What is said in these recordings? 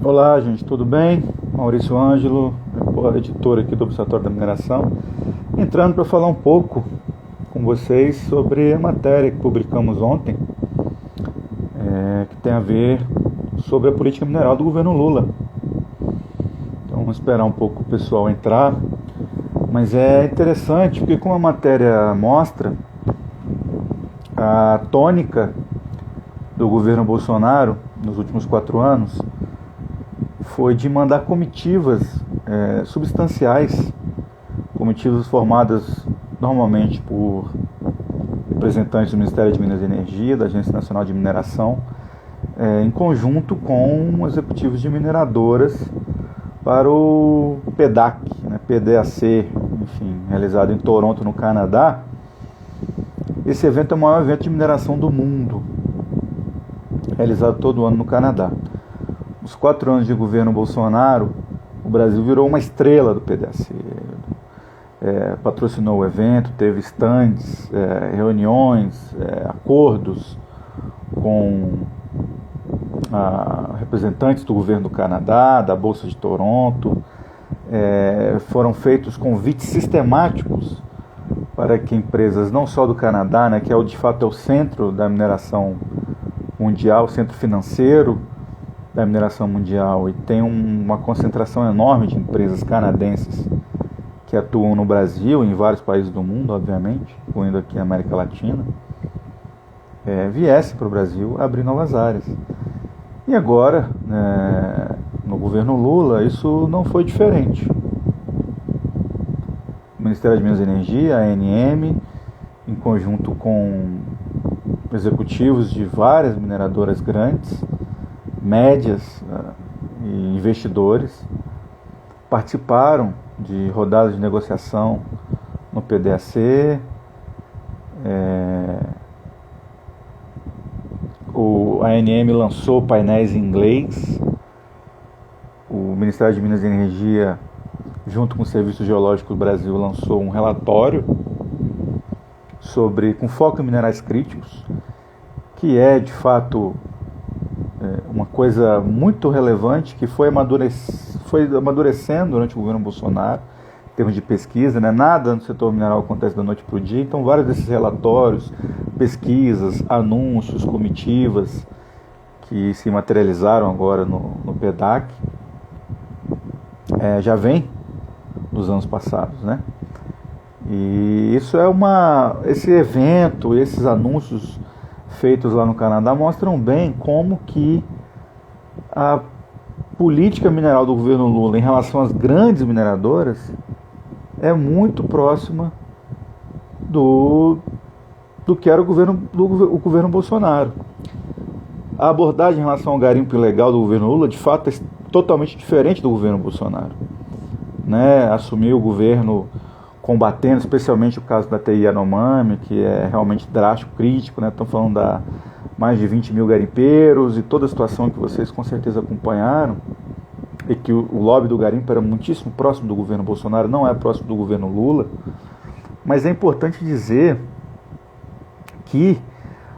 Olá, gente, tudo bem? Maurício Ângelo, editor aqui do Observatório da Mineração, entrando para falar um pouco com vocês sobre a matéria que publicamos ontem, que tem a ver sobre a política mineral do governo Lula. Então vamos esperar um pouco o pessoal entrar, mas é interessante porque, como a matéria mostra, a tônica do governo Bolsonaro nos últimos 4 anos foi de mandar comitivas substanciais, comitivas formadas normalmente por representantes do Ministério de Minas e Energia, da Agência Nacional de Mineração, em conjunto com executivos de mineradoras para o PDAC, PDAC, enfim, realizado em Toronto, no Canadá. Esse evento é o maior evento de mineração do mundo, realizado todo ano no Canadá. Nos 4 anos de governo Bolsonaro, o Brasil virou uma estrela do PDAC. Patrocinou o evento, teve stands, reuniões, acordos com representantes do governo do Canadá, da Bolsa de Toronto. Foram feitos convites sistemáticos para que empresas não só do Canadá, que de fato é o centro da mineração mundial, o centro financeiro da mineração mundial, e tem uma concentração enorme de empresas canadenses que atuam no Brasil e em vários países do mundo, obviamente, incluindo aqui a América Latina, viesse para o Brasil abrir novas áreas. E agora, no governo Lula, isso não foi diferente. O Ministério de Minas e Energia, a ANM, em conjunto com executivos de várias mineradoras grandes, médias e investidores, participaram de rodadas de negociação no PDAC. A ANM lançou painéis em inglês. O Ministério de Minas e Energia, junto com o Serviço Geológico do Brasil, lançou um relatório com foco em minerais críticos, que é de fato uma coisa muito relevante, que foi amadurecendo durante o governo Bolsonaro, em termos de pesquisa, Nada no setor mineral acontece da noite para o dia, então vários desses relatórios, pesquisas, anúncios, comitivas, que se materializaram agora no PDAC, já vem dos anos passados, E isso esse evento, esses anúncios feitos lá no Canadá mostram bem como que a política mineral do governo Lula em relação às grandes mineradoras é muito próxima do que era o governo Bolsonaro. A abordagem em relação ao garimpo ilegal do governo Lula, de fato, é totalmente diferente do governo Bolsonaro. Assumiu o governo combatendo, especialmente o caso da TI Yanomami, que é realmente drástico, crítico, Estão falando de mais de 20 mil garimpeiros e toda a situação que vocês com certeza acompanharam, e que o lobby do garimpo era muitíssimo próximo do governo Bolsonaro, não é próximo do governo Lula. Mas é importante dizer que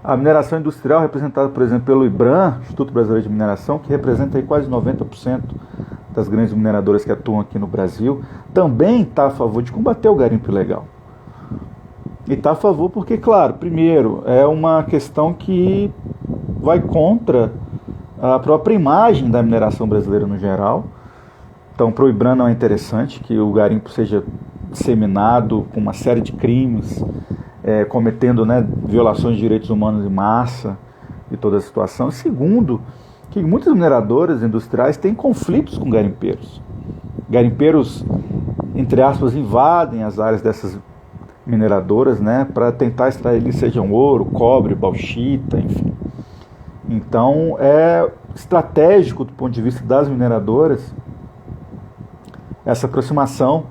a mineração industrial, representada, por exemplo, pelo IBRAM, Instituto Brasileiro de Mineração, que representa aí quase 90% das grandes mineradoras que atuam aqui no Brasil, também está a favor de combater o garimpo ilegal. E está a favor porque, claro, primeiro, é uma questão que vai contra a própria imagem da mineração brasileira no geral. Então, para o IBRAM não é interessante que o garimpo seja disseminado com uma série de crimes, cometendo violações de direitos humanos em massa e toda a situação. E segundo, que muitas mineradoras industriais têm conflitos com garimpeiros. Garimpeiros, entre aspas, invadem as áreas dessas mineradoras, para tentar extrair, sejam ouro, cobre, bauxita, enfim. Então, é estratégico do ponto de vista das mineradoras essa aproximação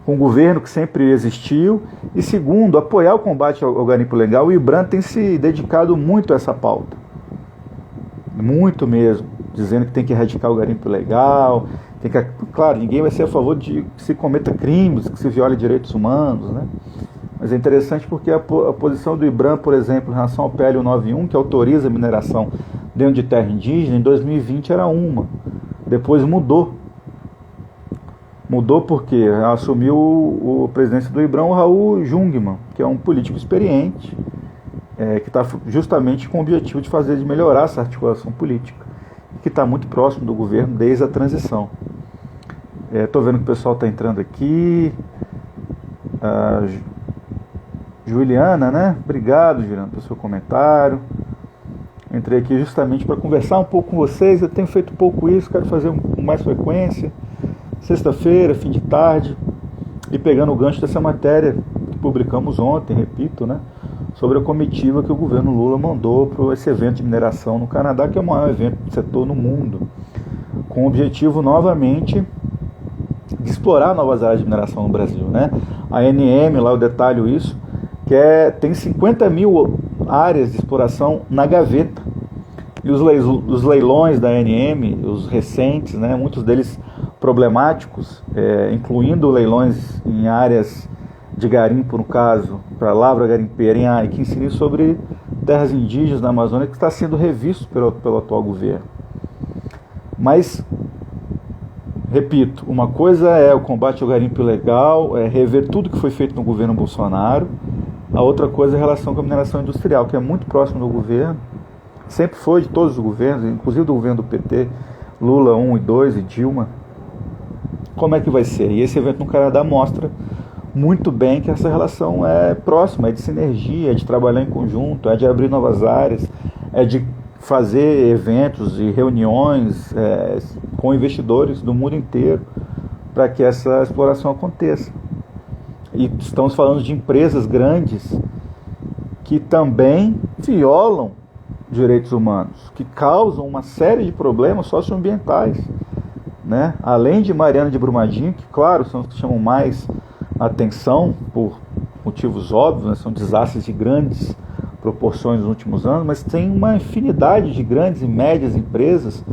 com o governo que sempre existiu, e segundo, apoiar o combate ao garimpo ilegal. O IBRAM tem se dedicado muito a essa pauta, muito mesmo, dizendo que tem que erradicar o garimpo ilegal, claro, ninguém vai ser a favor de que se cometa crimes, que se viole direitos humanos, Mas é interessante porque a posição do IBRAM, por exemplo, em relação ao PL 191, que autoriza a mineração dentro de terra indígena, em 2020 era uma. Depois mudou. Mudou porque assumiu o presidente do IBRAM, o Raul Jungmann, que é um político experiente, que está justamente com o objetivo de melhorar essa articulação política, que está muito próximo do governo desde a transição. Estou vendo que o pessoal está entrando aqui. Juliana, né? Obrigado, Juliana, pelo seu comentário. Entrei aqui justamente para conversar um pouco com vocês. Eu tenho feito pouco isso, quero fazer com mais frequência. Sexta-feira, fim de tarde. E pegando o gancho dessa matéria que publicamos ontem, repito, né? Sobre a comitiva que o governo Lula mandou para esse evento de mineração no Canadá, que é o maior evento do setor no mundo, com o objetivo novamente de explorar novas áreas de mineração no Brasil, né? A ANM, lá eu detalho isso, tem 50 mil áreas de exploração na gaveta. E os leilões da ANM, os recentes, né, muitos deles problemáticos, incluindo leilões em áreas de garimpo, no caso, para lavra garimpeira, e que incidem sobre terras indígenas na Amazônia, que está sendo revisto pelo atual governo. Mas, repito, uma coisa é o combate ao garimpo ilegal, rever tudo que foi feito no governo Bolsonaro. A outra coisa é a relação com a mineração industrial, que é muito próximo do governo, sempre foi de todos os governos, inclusive do governo do PT, Lula 1 e 2 e Dilma. Como é que vai ser? E esse evento no Canadá mostra muito bem que essa relação é próxima, é de sinergia, é de trabalhar em conjunto, é de abrir novas áreas, é de fazer eventos e reuniões com investidores do mundo inteiro para que essa exploração aconteça. E estamos falando de empresas grandes que também violam direitos humanos, que causam uma série de problemas socioambientais, né? Além de Mariana de Brumadinho, que claro, são os que chamam mais atenção por motivos óbvios, né? São desastres de grandes proporções nos últimos anos, mas tem uma infinidade de grandes e médias empresas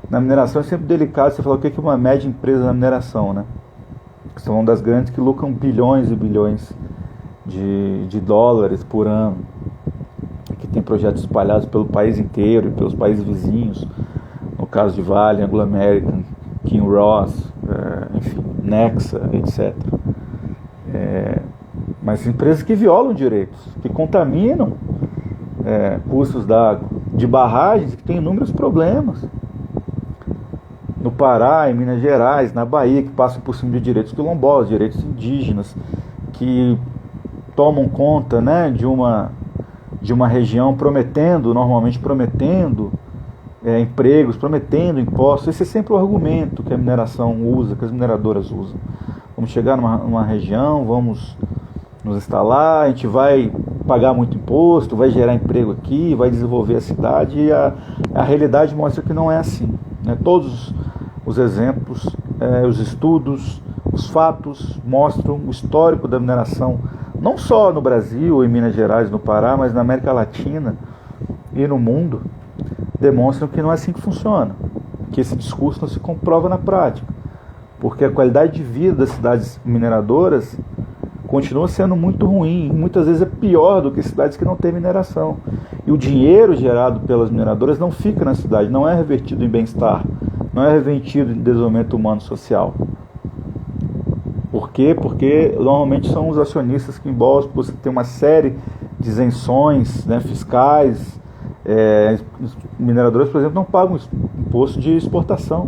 na mineração. É sempre delicado você falar o que é uma média empresa na mineração, né? São uma das grandes que lucram bilhões e bilhões de dólares por ano, que tem projetos espalhados pelo país inteiro e pelos países vizinhos, no caso de Vale, Anglo American, Kinross, enfim, Nexa, etc. Mas empresas que violam direitos, que contaminam cursos d'água, de barragens que têm inúmeros problemas. No Pará, em Minas Gerais, na Bahia, que passam por cima de direitos quilombolas, direitos indígenas, que tomam conta, né, de uma região normalmente prometendo empregos, prometendo impostos. Esse é sempre o argumento que a mineração usa, que as mineradoras usam. Vamos chegar numa região, vamos nos instalar, a gente vai pagar muito imposto, vai gerar emprego aqui, vai desenvolver a cidade, e a realidade mostra que não é assim, né? Todos os exemplos, os estudos, os fatos mostram o histórico da mineração, não só no Brasil, em Minas Gerais, no Pará, mas na América Latina e no mundo, demonstram que não é assim que funciona, que esse discurso não se comprova na prática, porque a qualidade de vida das cidades mineradoras continua sendo muito ruim, muitas vezes é pior do que cidades que não têm mineração. E o dinheiro gerado pelas mineradoras não fica na cidade, não é revertido em bem-estar, não é revertido em desenvolvimento humano e social. Por quê? Porque normalmente são os acionistas que embolsam, você tem uma série de isenções, né, fiscais. Os mineradores, por exemplo, não pagam imposto de exportação.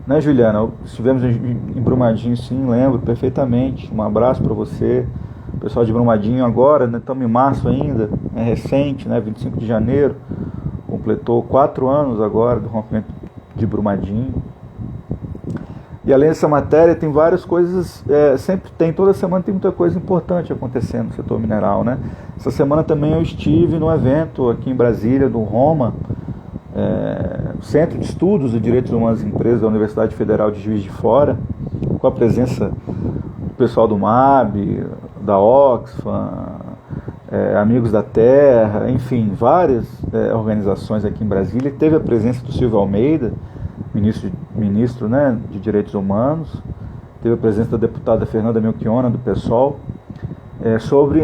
Né, Juliana? Estivemos em Brumadinho, sim, lembro perfeitamente. Um abraço para você. O pessoal de Brumadinho agora, né, estamos em março ainda, é recente, né, 25 de janeiro. Completou 4 anos agora do rompimento de Brumadinho. E além dessa matéria, tem várias coisas, sempre tem, toda semana tem muita coisa importante acontecendo no setor mineral, né? Essa semana também eu estive num evento aqui em Brasília, do Roma, Centro de Estudos de Direitos Humanos e Empresas da Universidade Federal de Juiz de Fora, com a presença do pessoal do MAB, da Oxfam, Amigos da Terra, enfim, várias organizações aqui em Brasília. Teve a presença do Silvio Almeida, ministro, né, de Direitos Humanos, teve a presença da deputada Fernanda Melchiona, do PSOL,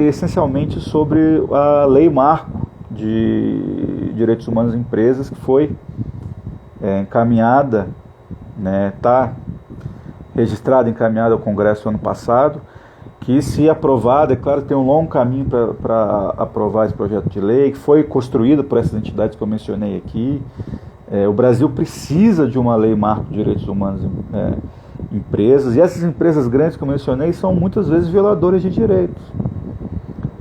essencialmente sobre a Lei Marco de Direitos Humanos e Empresas, que foi encaminhada, né, está registrada, encaminhada ao Congresso ano passado, que, se aprovada, é claro, tem um longo caminho para aprovar esse projeto de lei, que foi construído por essas entidades que eu mencionei aqui. O Brasil precisa de uma lei marco de direitos humanos em empresas, e essas empresas grandes que eu mencionei são muitas vezes violadoras de direitos.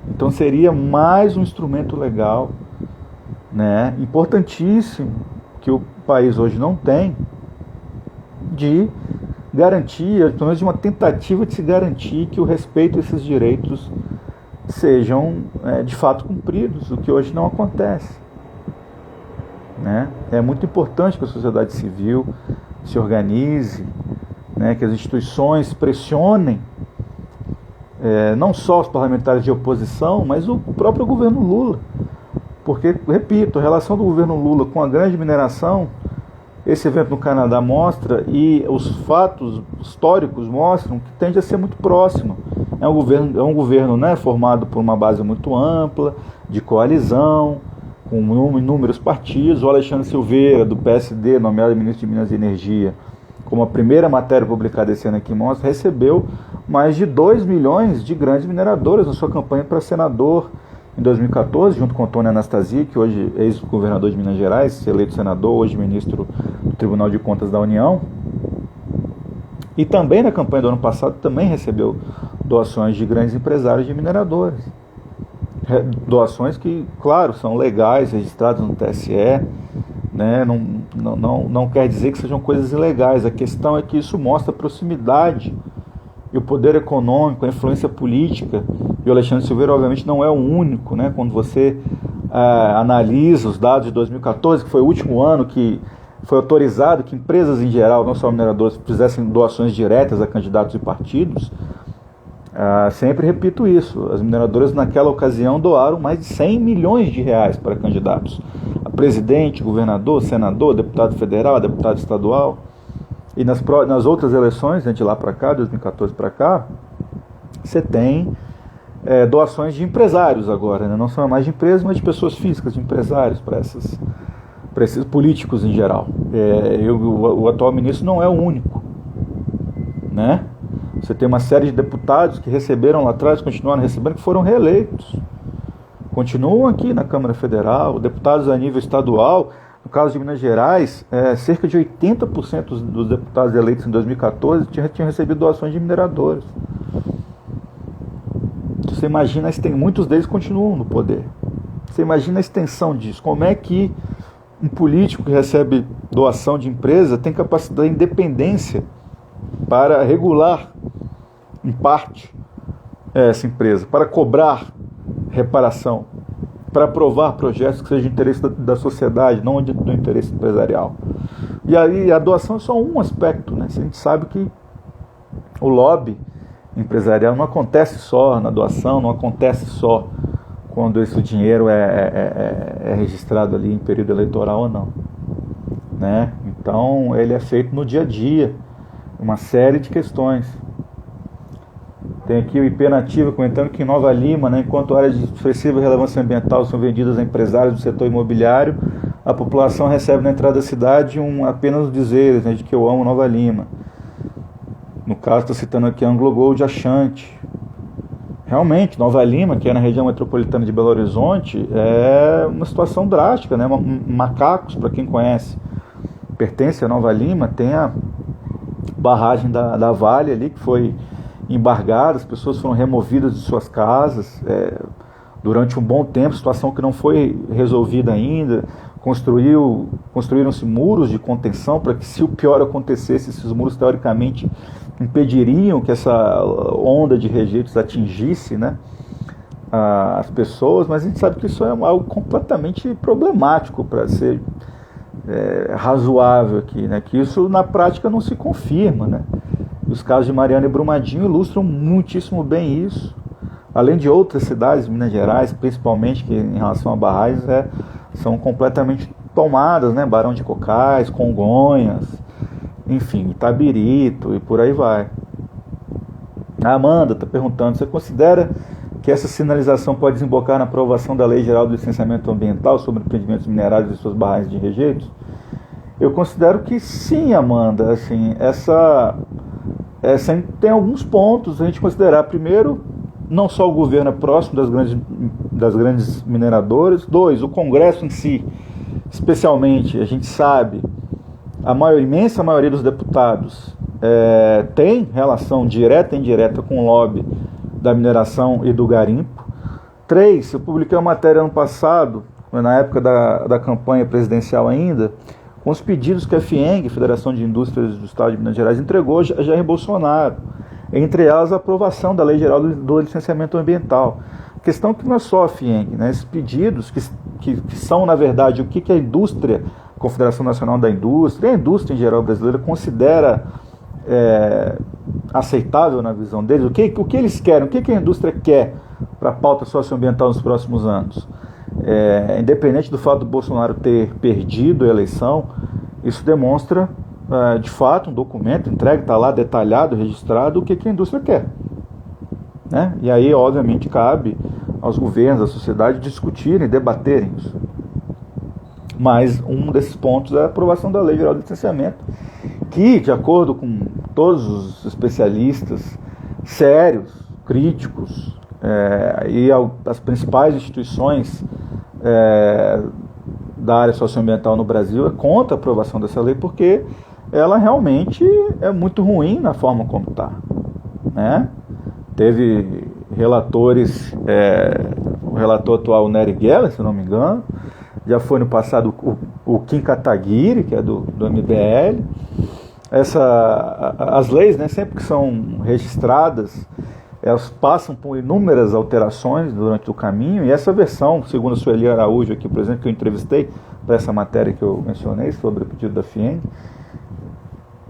Então seria mais um instrumento legal, né, importantíssimo, que o país hoje não tem, de garantia, pelo menos de uma tentativa de se garantir que o respeito a esses direitos sejam de fato cumpridos, o que hoje não acontece, né? É muito importante que a sociedade civil se organize, né, que as instituições pressionem não só os parlamentares de oposição, mas o próprio governo Lula, porque, repito, a relação do governo Lula com a grande mineração, esse evento no Canadá mostra, e os fatos históricos mostram, que tende a ser muito próximo. É um governo, né, formado por uma base muito ampla, de coalizão, com inúmeros partidos. O Alexandre Silveira, do PSD, nomeado ministro de Minas e Energia, como a primeira matéria publicada esse ano aqui mostra, recebeu mais de 2 milhões de grandes mineradoras na sua campanha para senador em 2014, junto com Antônio Anastasia, que hoje é ex-governador de Minas Gerais, eleito senador, hoje ministro do Tribunal de Contas da União. E também na campanha do ano passado também recebeu doações de grandes empresários de mineradores. Doações que, claro, são legais, registradas no TSE, né? Não quer dizer que sejam coisas ilegais. A questão é que isso mostra a proximidade e o poder econômico, a influência política. E o Alexandre Silveira, obviamente, não é o único, né? Quando você analisa os dados de 2014, que foi o último ano que foi autorizado que empresas em geral, não só mineradoras, fizessem doações diretas a candidatos e partidos, sempre repito isso, as mineradoras naquela ocasião doaram mais de 100 milhões de reais para candidatos a presidente, governador, senador, deputado federal, deputado estadual. E nas outras eleições, de lá para cá, 2014 para cá, você tem doações de empresários agora, né? Não são mais de empresas, mas de pessoas físicas, de empresários, para esses políticos em geral. O atual ministro não é o único, né? Você tem uma série de deputados que receberam lá atrás, continuaram recebendo, que foram reeleitos. Continuam aqui na Câmara Federal, deputados a nível estadual. No caso de Minas Gerais, cerca de 80% dos deputados eleitos em 2014 tinham recebido doações de mineradores. Você imagina, muitos deles continuam no poder. Você imagina a extensão disso. Como é que um político que recebe doação de empresa tem capacidade de independência para regular, em parte, essa empresa, para cobrar reparação, para aprovar projetos que sejam de interesse da sociedade, não do interesse empresarial. E aí a doação é só um aspecto, né? A gente sabe que o lobby empresarial não acontece só na doação, não acontece só quando esse dinheiro é registrado ali em período eleitoral ou não, né? Então ele é feito no dia a dia, uma série de questões. Tem aqui o IP Nativa comentando que em Nova Lima, né, enquanto áreas de expressiva relevância ambiental são vendidas a empresários do setor imobiliário, a população recebe na entrada da cidade apenas os dizeres, né, de que eu amo Nova Lima. No caso, estou citando aqui Anglo Gold Achante. Realmente, Nova Lima, que é na região metropolitana de Belo Horizonte, é uma situação drástica, né? Macacos, para quem conhece, pertence a Nova Lima, tem a barragem da Vale ali, que foi embargada, as pessoas foram removidas de suas casas durante um bom tempo, situação que não foi resolvida ainda. Construíram-se muros de contenção para que, se o pior acontecesse, esses muros teoricamente impediriam que essa onda de rejeitos atingisse, né, as pessoas, mas a gente sabe que isso é algo completamente problemático para ser razoável aqui, né, que isso na prática não se confirma, né. Os casos de Mariana e Brumadinho ilustram muitíssimo bem isso, além de outras cidades de Minas Gerais, principalmente, que em relação a barragens são completamente tomadas, né? Barão de Cocais, Congonhas, enfim, Itabirito e por aí vai. A Amanda está perguntando: você considera que essa sinalização pode desembocar na aprovação da Lei Geral do Licenciamento Ambiental sobre empreendimentos minerários e suas barragens de rejeitos? Eu considero que sim, Amanda. Assim, essa tem alguns pontos a gente considerar. Primeiro, não só o governo é próximo das grandes mineradoras. Dois, o Congresso em si, especialmente, a gente sabe, imensa maioria dos deputados tem relação direta e indireta com o lobby da mineração e do garimpo. Três, eu publiquei uma matéria ano passado, na época da campanha presidencial ainda, com os pedidos que a FIENG, Federação de Indústrias do Estado de Minas Gerais, entregou a Jair Bolsonaro. Entre elas, a aprovação da Lei Geral do Licenciamento Ambiental. A questão que não é só a FIENG, né? Esses pedidos que são, na verdade, o que a indústria, a Confederação Nacional da Indústria, e a indústria em geral brasileira, considera aceitável na visão deles, o que eles querem, o que a indústria quer para a pauta socioambiental nos próximos anos. Independente do fato do Bolsonaro ter perdido a eleição, isso demonstra, de fato, um documento entregue, está lá detalhado, registrado, o que a indústria quer. Né? E aí, obviamente, cabe aos governos, à sociedade, discutirem, debaterem isso. Mas um desses pontos é a aprovação da Lei Geral do Licenciamento, que, de acordo com todos os especialistas sérios, críticos, e as principais instituições da área socioambiental no Brasil, é contra a aprovação dessa lei, porque ela realmente é muito ruim na forma como está. Né? Teve relatores, o relator atual, o Nery Geller, se não me engano, já foi no passado o Kim Kataguiri, que é do MBL. As leis, né, sempre que são registradas, elas passam por inúmeras alterações durante o caminho, e essa versão, segundo a Sueli Araújo aqui, por exemplo, que eu entrevistei para essa matéria que eu mencionei sobre o pedido da FIENG,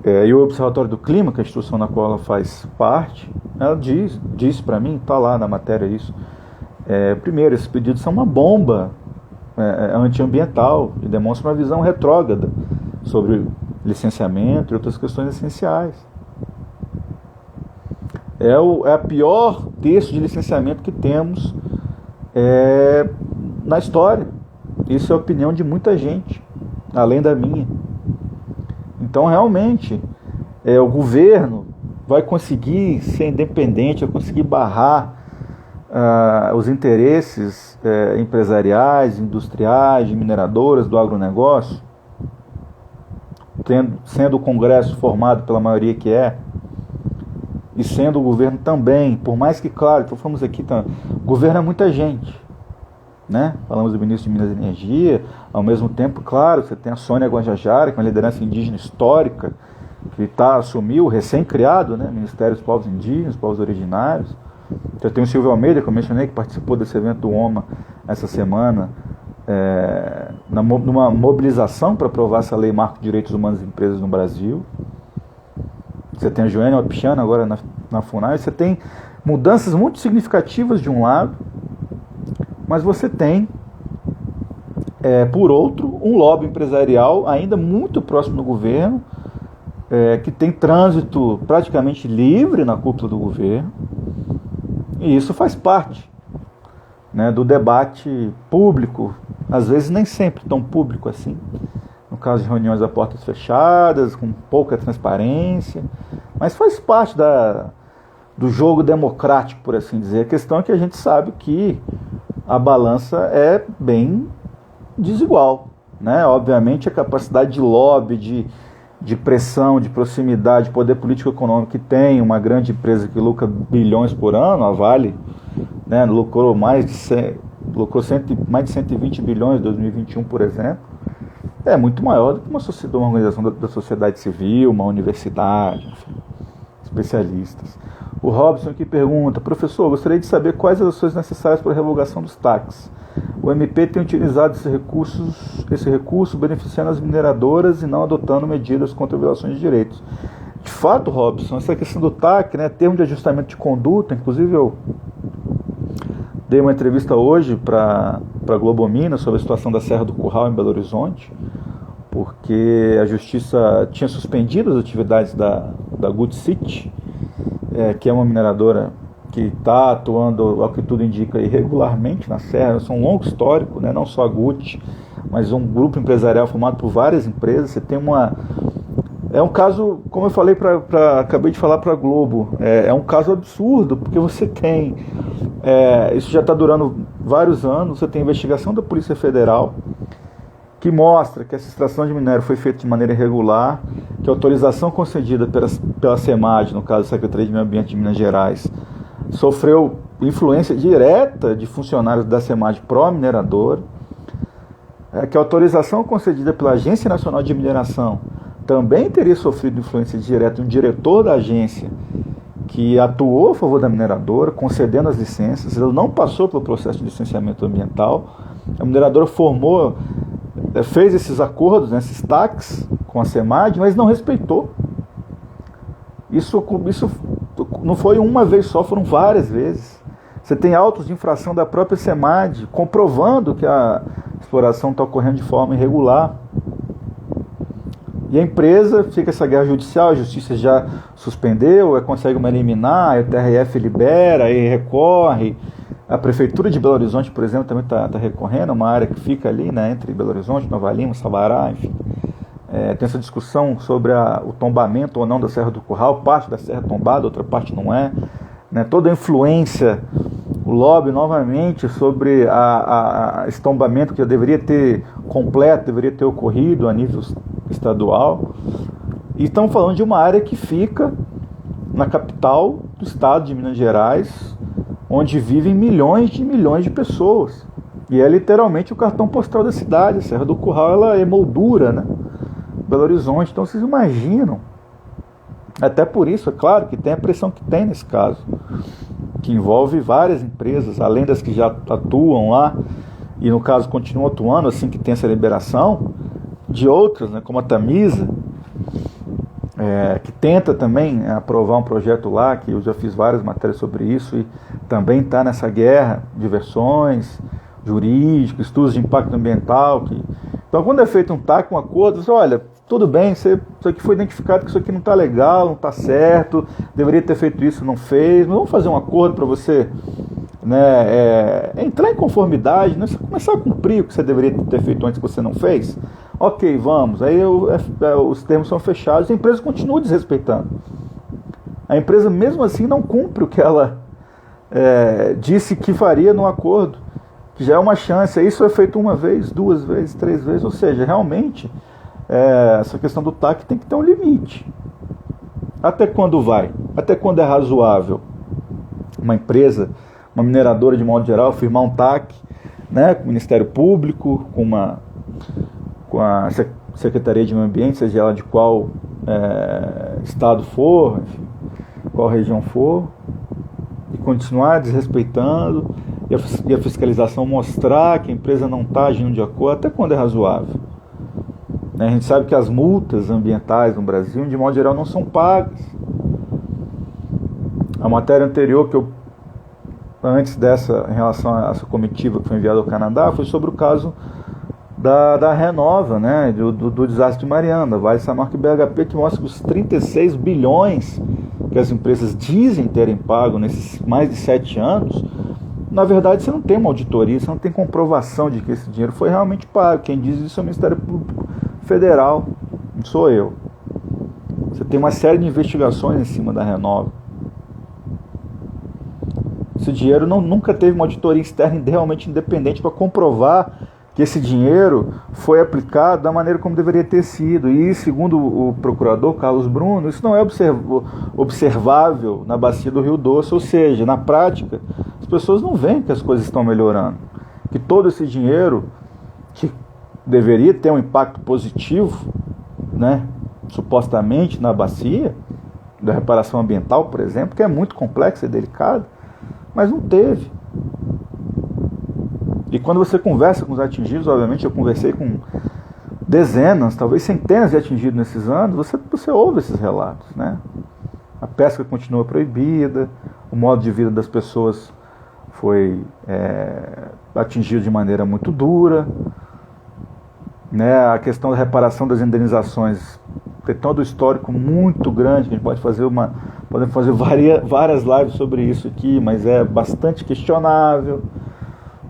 e o Observatório do Clima, que é a instituição na qual ela faz parte, ela diz para mim, está lá na matéria isso, primeiro, esses pedidos são uma bomba antiambiental e demonstram uma visão retrógrada sobre licenciamento e outras questões essenciais. É a pior texto de licenciamento que temos na história. Isso é a opinião de muita gente, além da minha. Então, realmente, o governo vai conseguir ser independente, vai conseguir barrar os interesses empresariais, industriais, de mineradoras, do agronegócio, sendo o Congresso formado pela maioria que e sendo o governo também, por mais que, claro, então falamos aqui, o governo é muita gente, né? Falamos do ministro de Minas e Energia, ao mesmo tempo, claro, você tem a Sônia Guajajara, que é uma liderança indígena histórica, que assumiu, recém-criado, né? Ministério dos Povos Indígenas, Povos Originários. Você tem o Silvio Almeida, que eu mencionei, que participou desse evento do OMA essa semana, numa mobilização para aprovar essa lei Marco de Direitos Humanos e Empresas no Brasil. Você tem a Joênia Wapichana agora na FUNAI. Você tem mudanças muito significativas de um lado, mas você tem, por outro, um lobby empresarial ainda muito próximo do governo, que tem trânsito praticamente livre na cúpula do governo, e isso faz parte, né, do debate público, às vezes nem sempre tão público assim, no caso de reuniões a portas fechadas, com pouca transparência, mas faz parte do jogo democrático, por assim dizer. A questão é que a gente sabe que a balança é bem desigual, né? Obviamente a capacidade de lobby, de pressão, de proximidade, poder político econômico que tem uma grande empresa que lucra bilhões por ano, a Vale, né, lucrou mais de 120 bilhões em 2021, por exemplo, é muito maior do que uma organização da sociedade civil, uma universidade, enfim, especialistas. O Robson aqui pergunta: professor, gostaria de saber quais as ações necessárias para a revogação dos TACs. O MP tem utilizado esse recurso beneficiando as mineradoras e não adotando medidas contra violações de direitos. De fato, Robson, essa questão do TAC, né, termo de ajustamento de conduta, inclusive eu dei uma entrevista hoje para a Globo Minas sobre a situação da Serra do Curral em Belo Horizonte, porque a Justiça tinha suspendido as atividades da Good City, que é uma mineradora que está atuando, ao que tudo indica, irregularmente na Serra. Isso é um longo histórico, né? Não só a Good, mas um grupo empresarial formado por várias empresas. Você tem uma... É um caso, como eu falei, acabei de falar para a Globo, é um caso absurdo, porque você tem, isso já está durando vários anos, você tem investigação da Polícia Federal, que mostra que essa extração de minério foi feita de maneira irregular, que a autorização concedida pela SEMAD, no caso a Secretaria de Meio Ambiente de Minas Gerais, sofreu influência direta de funcionários da SEMAD pró-mineradora, que a autorização concedida pela Agência Nacional de Mineração também teria sofrido influência direta de um diretor da agência que atuou a favor da mineradora, concedendo as licenças. Ele não passou pelo processo de licenciamento ambiental. A mineradora fez esses acordos, esses TACs com a SEMAD, mas não respeitou. Isso não foi uma vez só, foram várias vezes. Você tem autos de infração da própria SEMAD comprovando que a exploração está ocorrendo de forma irregular. E a empresa fica essa guerra judicial, a justiça já suspendeu, consegue uma liminar, a TRF libera, aí recorre. A Prefeitura de Belo Horizonte, por exemplo, também está recorrendo, uma área que fica ali, entre Belo Horizonte, Nova Lima, Sabará, enfim. Tem essa discussão sobre o tombamento ou não da Serra do Curral, parte da serra tombada, outra parte não é. Toda a influência, o lobby novamente sobre esse tombamento que já deveria ter completo, deveria ter ocorrido a nível estadual. E estamos falando de uma área que fica na capital do estado de Minas Gerais, onde vivem milhões de pessoas. E é literalmente o cartão postal da cidade. A Serra do Curral ela é moldura, Belo Horizonte. Então vocês imaginam, até por isso, é claro que tem a pressão que tem nesse caso, que envolve várias empresas, além das que já atuam lá, e no caso continuam atuando assim que tem essa liberação, de outras, como a Tamisa, que tenta também aprovar um projeto lá, que eu já fiz várias matérias sobre isso, e também está nessa guerra de versões jurídicas, estudos de impacto ambiental. Então, quando é feito um TAC, um acordo, você olha, tudo bem, isso aqui foi identificado que isso aqui não está legal, não está certo, deveria ter feito isso, não fez, mas vamos fazer um acordo para você entrar em conformidade, você começar a cumprir o que você deveria ter feito antes que você não fez. Ok, vamos. Aí os termos são fechados e a empresa continua desrespeitando. A empresa, mesmo assim, não cumpre o que ela disse que faria no acordo, que já é uma chance. Isso é feito uma vez, duas vezes, três vezes. Ou seja, realmente, essa questão do TAC tem que ter um limite. Até quando vai? Até quando é razoável uma empresa, uma mineradora de modo geral, firmar um TAC, com o Ministério Público, com a Secretaria de Meio Ambiente, seja ela de qual estado for, enfim, qual região for, e continuar desrespeitando, e a fiscalização mostrar que a empresa não está agindo de acordo, até quando é razoável. A gente sabe que as multas ambientais no Brasil, de modo geral, não são pagas. A matéria anterior que antes dessa, em relação a essa comitiva que foi enviada ao Canadá, foi sobre o caso da Renova, do desastre de Mariana, Vale Samarco e BHP, que mostra que os 36 bilhões que as empresas dizem terem pago nesses mais de 7 anos, na verdade você não tem uma auditoria, você não tem comprovação de que esse dinheiro foi realmente pago. Quem diz isso é o Ministério Público Federal, não sou eu. Você tem uma série de investigações em cima da Renova. Esse dinheiro nunca teve uma auditoria externa realmente independente para comprovar que esse dinheiro foi aplicado da maneira como deveria ter sido. E, segundo o procurador Carlos Bruno, isso não é observável na bacia do Rio Doce, ou seja, na prática, as pessoas não veem que as coisas estão melhorando, que todo esse dinheiro, que deveria ter um impacto positivo, supostamente na bacia, da reparação ambiental, por exemplo, que é muito complexa e delicada, mas não teve. E quando você conversa com os atingidos, obviamente eu conversei com dezenas, talvez centenas de atingidos nesses anos, você ouve esses relatos, A pesca continua proibida, o modo de vida das pessoas foi atingido de maneira muito dura, a questão da reparação das indenizações tem todo o histórico muito grande, que a gente pode fazer várias lives sobre isso aqui, mas é bastante questionável.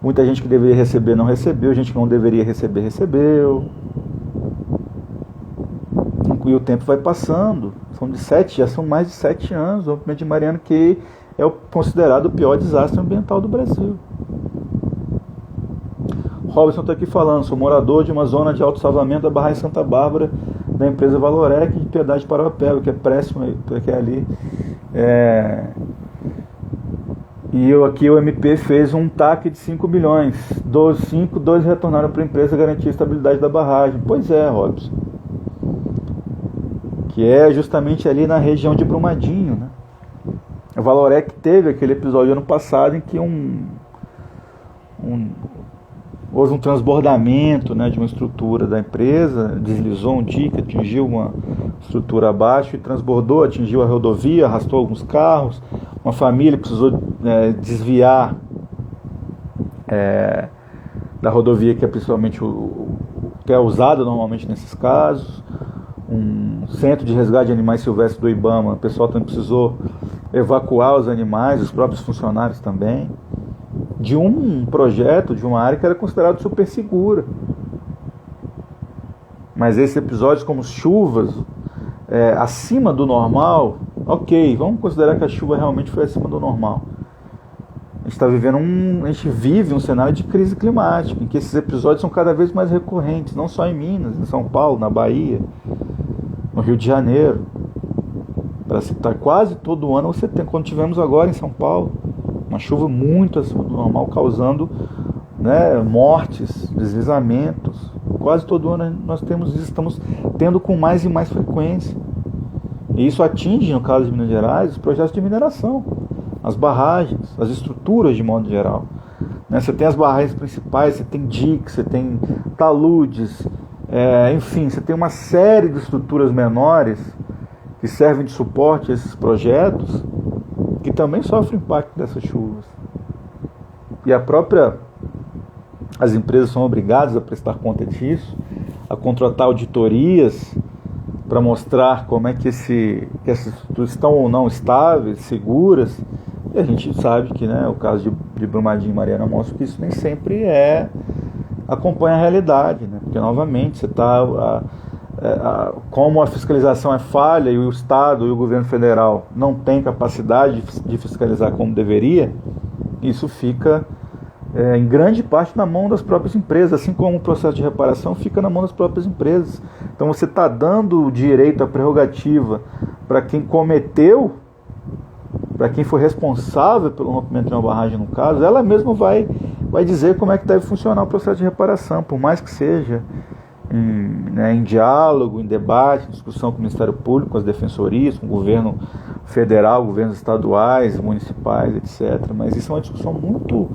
Muita gente que deveria receber não recebeu, gente que não deveria receber, recebeu. E o tempo vai passando. Já são mais de 7 anos o rompimento de Mariana, que é considerado o pior desastre ambiental do Brasil. Robson está aqui falando, sou morador de uma zona de autossalvamento da barragem Santa Bárbara, da empresa Valorec, de Piedade de Parauapebas, que é péssimo, que é ali. E aqui o MP fez um TAC de 5 milhões. Dos 5, 2 retornaram para a empresa garantir a estabilidade da barragem. Pois é, Robson. Que é justamente ali na região de Brumadinho, né? A Valorec teve aquele episódio ano passado em que houve um transbordamento, né, de uma estrutura da empresa, deslizou um dique, atingiu uma estrutura abaixo e transbordou, atingiu a rodovia, arrastou alguns carros, uma família precisou desviar da rodovia, que é principalmente que é usada normalmente nesses casos. Um centro de resgate de animais silvestres do IBAMA, o pessoal também precisou evacuar os animais, os próprios funcionários também, de um projeto, de uma área que era considerada super segura. Mas esses episódios, como chuvas acima do normal, ok, vamos considerar que a chuva realmente foi acima do normal. A gente vive um cenário de crise climática, em que esses episódios são cada vez mais recorrentes, não só em Minas, em São Paulo, na Bahia, no Rio de Janeiro. Para citar, quase todo ano você tem, quando tivemos agora em São Paulo, uma chuva muito acima do normal, causando, né, mortes, deslizamentos. Quase todo ano nós estamos tendo com mais e mais frequência. E isso atinge, no caso de Minas Gerais, os projetos de mineração, as barragens, as estruturas de modo geral. Né, você tem as barragens principais, você tem diques, você tem taludes, enfim, você tem uma série de estruturas menores que servem de suporte a esses projetos, que também sofrem impacto dessas chuvas. E as empresas são obrigadas a prestar conta disso, a contratar auditorias para mostrar como é que essas estruturas estão ou não estáveis, seguras. E a gente sabe que, né, o caso de Brumadinho e Mariana mostra que isso nem sempre acompanha a realidade, né? Porque, novamente, você está... como a fiscalização é falha e o Estado e o governo federal não têm capacidade de fiscalizar como deveria, isso fica em grande parte na mão das próprias empresas, assim como o processo de reparação fica na mão das próprias empresas. Então você está dando o direito, a prerrogativa para quem cometeu, para quem foi responsável pelo rompimento de uma barragem, no caso, ela mesma vai dizer como é que deve funcionar o processo de reparação, por mais que seja em diálogo, em debate, em discussão com o Ministério Público, com as defensorias, com o governo federal, governos estaduais, municipais, etc. Mas isso é uma discussão muito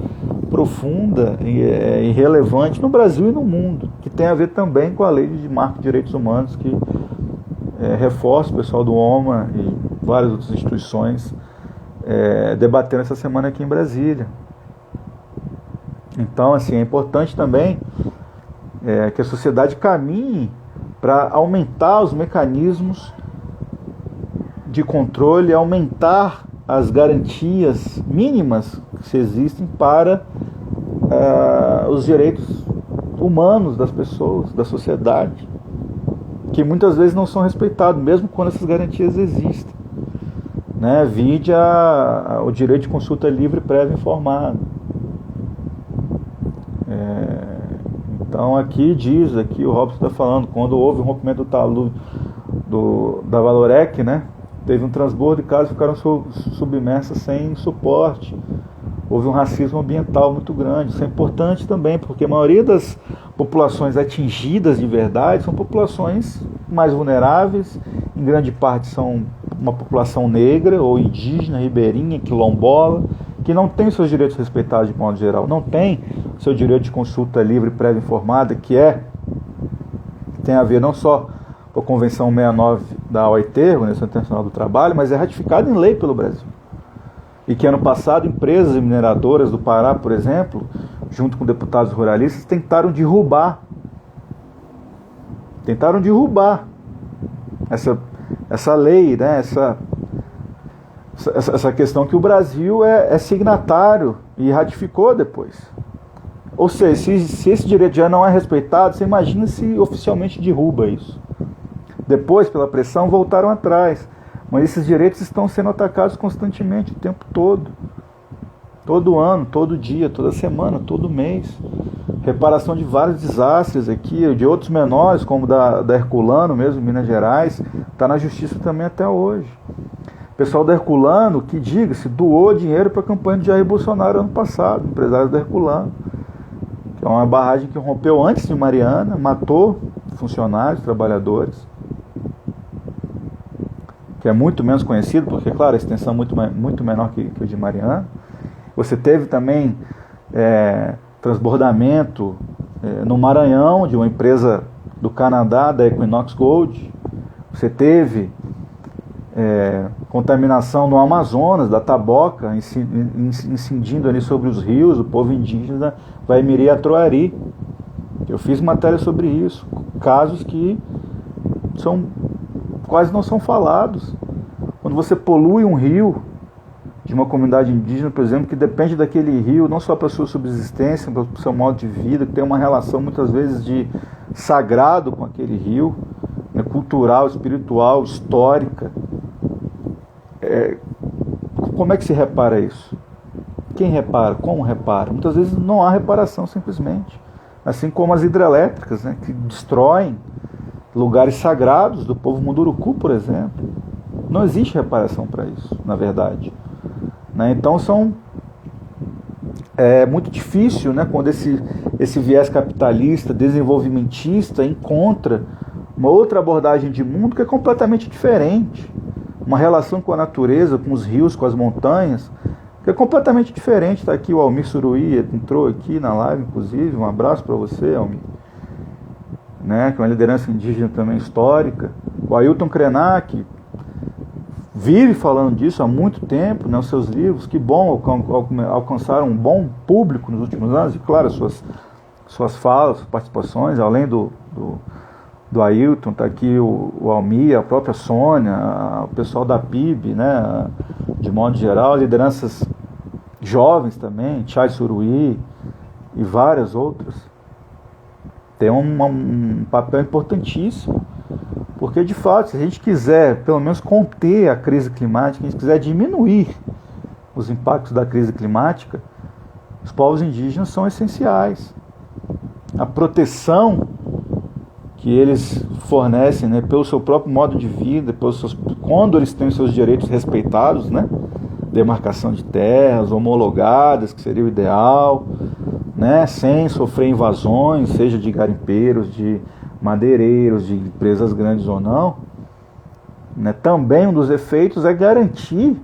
profunda e relevante no Brasil e no mundo, que tem a ver também com a Lei de Marco de Direitos Humanos, que reforça o pessoal do OMA e várias outras instituições debatendo essa semana aqui em Brasília. Então, assim, é importante também que a sociedade caminhe para aumentar os mecanismos de controle, aumentar as garantias mínimas que existem para os direitos humanos das pessoas, da sociedade, que muitas vezes não são respeitados, mesmo quando essas garantias existem. Né? Vide o direito de consulta livre, prévia e informada. Então aqui o Robson está falando, quando houve o rompimento do talude da Valorec, né, teve um transbordo e casas ficaram submersas sem suporte. Houve um racismo ambiental muito grande. Isso é importante também, porque a maioria das populações atingidas de verdade são populações mais vulneráveis, em grande parte são uma população negra ou indígena, ribeirinha, quilombola, que não tem seus direitos respeitados de modo geral, não tem seu direito de consulta livre, prévia informada, que tem a ver não só com a Convenção 69 da OIT, Organização Internacional do Trabalho, mas é ratificado em lei pelo Brasil. E que ano passado empresas mineradoras do Pará, por exemplo, junto com deputados ruralistas, tentaram derrubar essa lei, né? Essa questão que o Brasil é signatário e ratificou depois. Ou seja, se esse direito já não é respeitado, você imagina se oficialmente derruba isso. Depois, pela pressão, voltaram atrás. Mas esses direitos estão sendo atacados constantemente, o tempo todo. Todo ano, todo dia, toda semana, todo mês. Reparação de vários desastres aqui, de outros menores, como da Herculano mesmo, em Minas Gerais, está na justiça também até hoje. O pessoal da Herculano, que diga-se, doou dinheiro para a campanha de Jair Bolsonaro ano passado, empresários da Herculano. Que é uma barragem que rompeu antes de Mariana, matou funcionários, trabalhadores. Que é muito menos conhecido, porque, claro, a extensão é muito menor que o de Mariana. Você teve também transbordamento no Maranhão, de uma empresa do Canadá, da Equinox Gold. Você teve contaminação no Amazonas, da taboca, incidindo ali sobre os rios, o povo indígena vai Mirim a Troari. Eu fiz matéria sobre isso. Casos que quase não são falados. Quando você polui um rio de uma comunidade indígena, por exemplo, que depende daquele rio, não só para a sua subsistência, para o seu modo de vida, que tem uma relação muitas vezes de sagrado com aquele rio, cultural, espiritual, histórica. Como é que se repara isso? Quem repara? Como repara? Muitas vezes não há reparação simplesmente. Assim como as hidrelétricas, que destroem lugares sagrados do povo Munduruku, por exemplo. Não existe reparação para isso, na verdade. Então é muito difícil, quando esse viés capitalista, desenvolvimentista, encontra uma outra abordagem de mundo que é completamente diferente. Uma relação com a natureza, com os rios, com as montanhas, que é completamente diferente. Está aqui o Almir Suruí, entrou aqui na live, inclusive. Um abraço para você, Almir. Que é uma liderança indígena também histórica. O Ailton Krenak vive falando disso há muito tempo, os seus livros. Que bom, alcançaram um bom público nos últimos anos. E claro, suas falas, suas participações, além do Ailton, está aqui o Almir, a própria Sônia, o pessoal da PIB, de modo geral, lideranças jovens também, Chay Suruí e várias outras. Tem um papel importantíssimo, porque de fato, se a gente quiser pelo menos conter a crise climática, se a gente quiser diminuir os impactos da crise climática, os povos indígenas são essenciais. A proteção que eles fornecem, pelo seu próprio modo de vida, quando eles têm seus direitos respeitados, demarcação de terras homologadas, que seria o ideal, sem sofrer invasões, seja de garimpeiros, de madeireiros, de empresas grandes ou não. Também um dos efeitos é garantir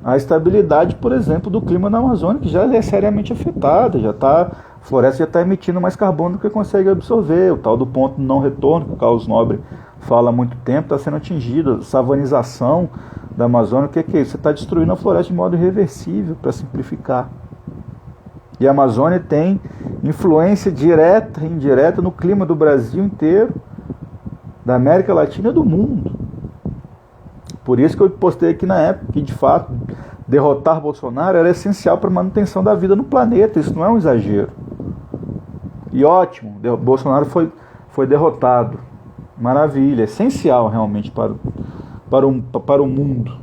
a estabilidade, por exemplo, do clima na Amazônia, que já é seriamente afetada, a floresta já está emitindo mais carbono do que consegue absorver. O tal do ponto de não retorno, que o Carlos Nobre fala há muito tempo, está sendo atingido. A savanização da Amazônia, o que é isso? Você está destruindo a floresta de modo irreversível, para simplificar. E a Amazônia tem influência direta e indireta no clima do Brasil inteiro, da América Latina e do mundo. Por isso que eu postei aqui na época que, de fato, derrotar Bolsonaro era essencial para a manutenção da vida no planeta. Isso não é um exagero. E ótimo, Bolsonaro foi derrotado. Maravilha, essencial realmente para o mundo.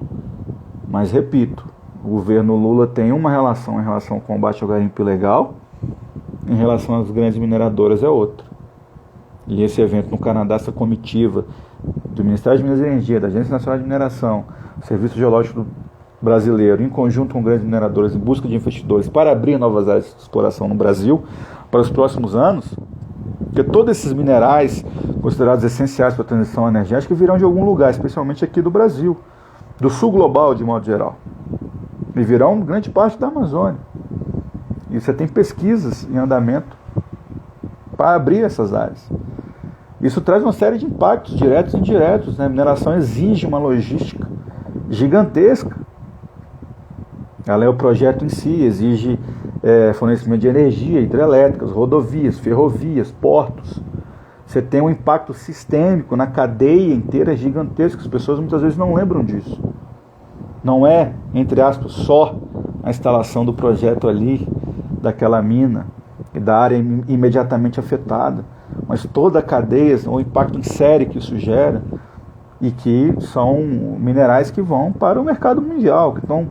Mas, repito, o governo Lula tem uma relação em relação ao combate ao garimpo ilegal, em relação às grandes mineradoras é outra. E esse evento no Canadá, essa comitiva do Ministério de Minas e Energia, da Agência Nacional de Mineração, Serviço Geológico Brasileiro, em conjunto com grandes mineradoras, em busca de investidores para abrir novas áreas de exploração no Brasil para os próximos anos, porque todos esses minerais considerados essenciais para a transição energética virão de algum lugar, especialmente aqui do Brasil, do sul global de modo geral, e virão grande parte da Amazônia. E você tem pesquisas em andamento para abrir essas áreas. Isso traz uma série de impactos diretos e indiretos. A mineração exige uma logística gigantesca. Além do projeto em si, exige fornecimento de energia, hidrelétricas, rodovias, ferrovias, portos. Você tem um impacto sistêmico na cadeia inteira gigantesco. As pessoas muitas vezes não lembram disso. Não é, entre aspas, só a instalação do projeto ali, daquela mina. e da área imediatamente afetada, mas toda a cadeia, o impacto em série que isso gera, e que são minerais que vão para o mercado mundial, que estão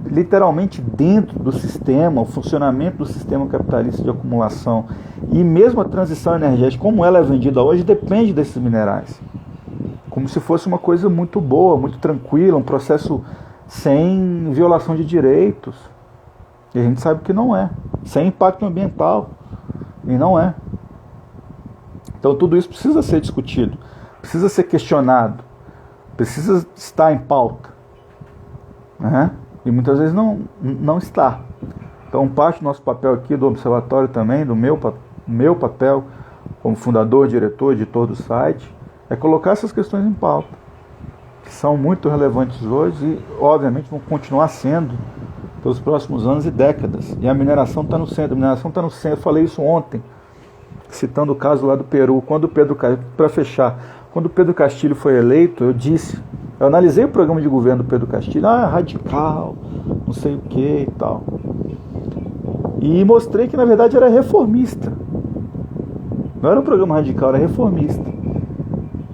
literalmente dentro do sistema, o funcionamento do sistema capitalista de acumulação. E mesmo a transição energética, como ela é vendida hoje, depende desses minerais. Como se fosse uma coisa muito boa, muito tranquila, um processo sem violação de direitos. E a gente sabe que não é. Sem impacto ambiental. E não é. Então tudo isso precisa ser discutido, precisa ser questionado, precisa estar em pauta. Né? E muitas vezes não está. Então parte do nosso papel aqui do Observatório também, do meu papel como fundador, diretor, editor do site, é colocar essas questões em pauta, que são muito relevantes hoje e obviamente vão continuar sendo pelos próximos anos e décadas. E a mineração está no centro, eu falei isso ontem, citando o caso lá do Peru, para fechar, quando o Pedro Castilho foi eleito, eu analisei o programa de governo do Pedro Castilho, radical, não sei o que e tal. E mostrei que na verdade era reformista. Não era um programa radical, era reformista.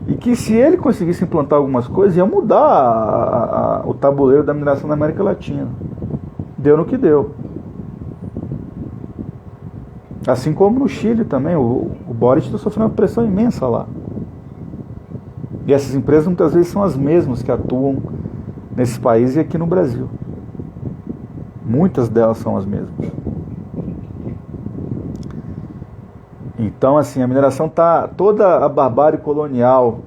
E que se ele conseguisse implantar algumas coisas, ia mudar o tabuleiro da mineração na América Latina. Deu no que deu. Assim como no Chile também, o Boric está sofrendo uma pressão imensa lá. E essas empresas muitas vezes são as mesmas que atuam nesse país e aqui no Brasil. Muitas delas são as mesmas. Então, assim, a mineração está... Toda a barbárie colonial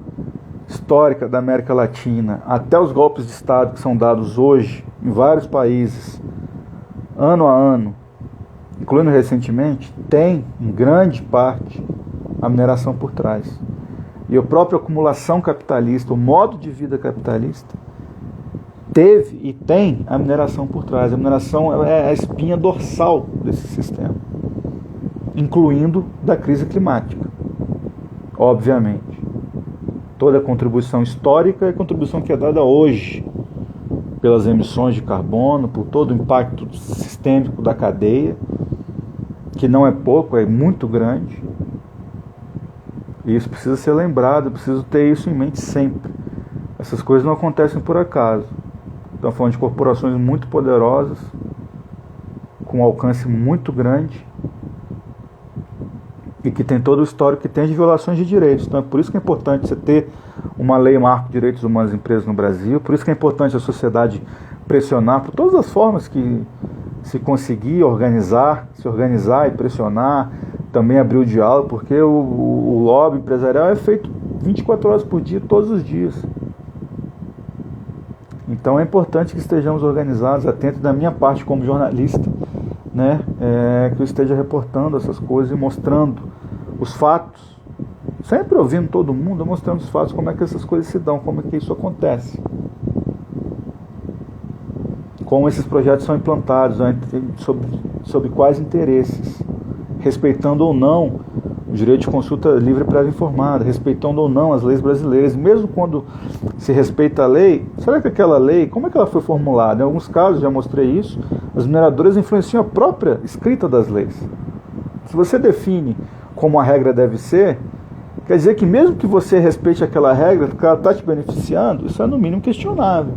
histórica da América Latina, até os golpes de Estado que são dados hoje em vários países, ano a ano, incluindo recentemente, tem, em grande parte, a mineração por trás. E a própria acumulação capitalista, o modo de vida capitalista, teve e tem a mineração por trás. A mineração é a espinha dorsal desse sistema, incluindo da crise climática, obviamente. Toda a contribuição histórica e a contribuição que é dada hoje pelas emissões de carbono, por todo o impacto sistêmico da cadeia, que não é pouco, é muito grande. E isso precisa ser lembrado, preciso ter isso em mente sempre. Essas coisas não acontecem por acaso. Estamos falando de corporações muito poderosas, com um alcance muito grande, e que tem todo o histórico que tem de violações de direitos. Então é por isso que é importante você ter uma lei marco de direitos humanos e empresas no Brasil, por isso que é importante a sociedade pressionar por todas as formas que se conseguir se organizar e pressionar, também abrir o diálogo, porque o lobby empresarial é feito 24 horas por dia, todos os dias. Então é importante que estejamos organizados, atentos da minha parte como jornalista, né, que eu esteja reportando essas coisas e mostrando os fatos, sempre ouvindo todo mundo, mostrando os fatos, como é que essas coisas se dão, como é que isso acontece, como esses projetos são implantados, sob quais interesses, respeitando ou não o direito de consulta livre e prévia informada, respeitando ou não as leis brasileiras. Mesmo quando se respeita a lei, será que aquela lei, como é que ela foi formulada? Em alguns casos, já mostrei isso, as mineradoras influenciam a própria escrita das leis. Se você define como a regra deve ser, quer dizer que mesmo que você respeite aquela regra, porque ela está te beneficiando, isso é no mínimo questionável.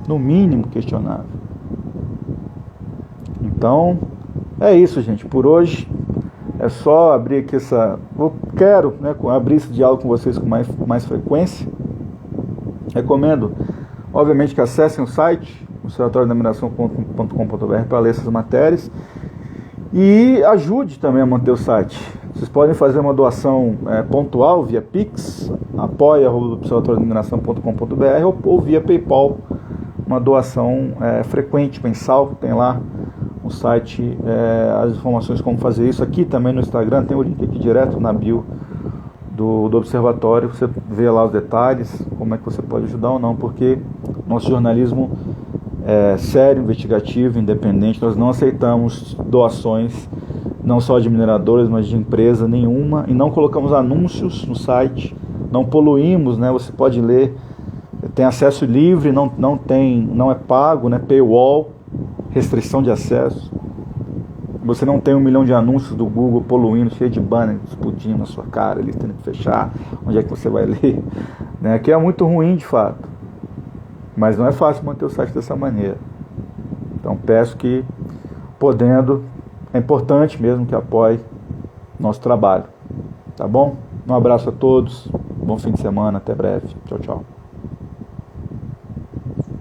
No mínimo questionável. Então, é isso, gente. Por hoje, é só abrir aqui eu quero, né, abrir esse diálogo com vocês com mais frequência. Recomendo, obviamente, que acessem o site, observatoriodamineração.com.br, para ler essas matérias. E ajude também a manter o site. Vocês podem fazer uma doação pontual via Pix, apoia@observatoriodamineração.com.br, ou via PayPal, uma doação frequente, mensal. Tem lá no site as informações como fazer isso. Aqui também no Instagram tem o link aqui direto na bio do Observatório. Você vê lá os detalhes, como é que você pode ajudar ou não, porque nosso jornalismo é sério, investigativo, independente. Nós não aceitamos doações, não só de mineradoras, mas de empresa nenhuma, e não colocamos anúncios no site, não poluímos, né? Você pode ler, tem acesso livre, não é pago, né? Paywall, restrição de acesso. você não tem 1 milhão de anúncios do Google poluindo, cheio de banner explodindo na sua cara, ele tendo que fechar, onde é que você vai ler, né? Que é muito ruim de fato, mas não é fácil manter o site dessa maneira. Então peço que, podendo, é importante mesmo que apoie nosso trabalho, tá bom? Um abraço a todos, bom fim de semana, até breve, tchau, tchau.